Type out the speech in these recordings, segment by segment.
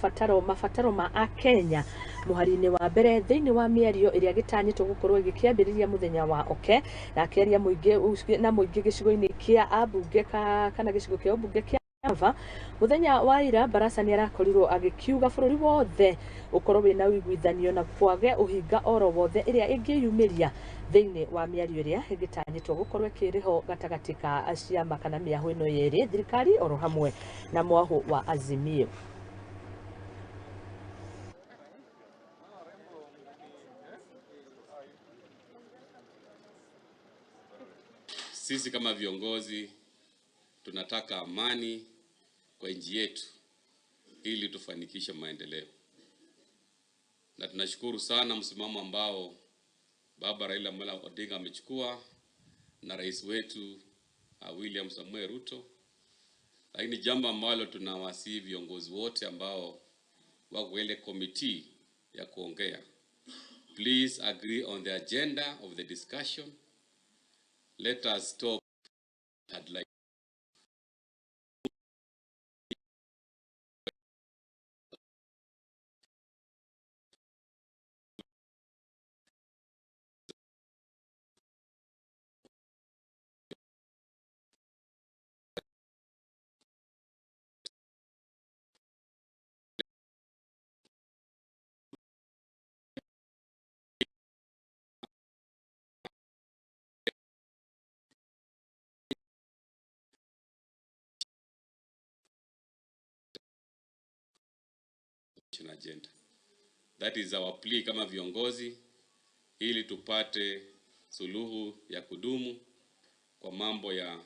mabataro ma Akenya muhariini wa mbere thiini wa miario iria gitanyitwo gukorwo igikiambiriria muthenya wa oke na akiaria muingi gicigo-ini kia ambunge kana gicigo kia ambunge kia muthenya wa ira Barasa ni arakorirwo agikiuga bururi wothe ukorwo wina uiguithanio na kwage uhinga oro wothe iria ingiyumiria thiini wa miario iria igitanyitwo gukorwo ikiriho gatagati ka ciama kana miahu ino yeri thirikari oro hamwe na mwahu wa Azimio. Sisi kama viongozi tunataka amani kwa nchi yetu ili tufanikishe maendeleo. Na tunashukuru sana msimamo ambao Baba Raila Amolo Odinga amechukua na rais wetu William Samuel Ruto. Lakini jambo ambalo tunawasihi viongozi wote ambao wako ile committee ya kuongea, please agree on the agenda of the discussion. Let us stop headline. Agenda. That is our plea kama viongozi ili tupate suluhu ya kudumu kwa mambo ya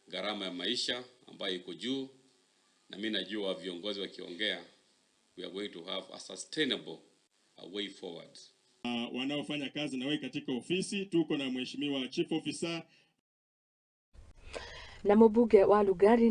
gharama ya maisha ambayo iko juu, na mimi najua viongozi wakiongea we are going to have a sustainable way forward. Wanaofanya kazi na wewe katika ofisi, tuko na mheshimiwa chief officer na mbunge wa Lugari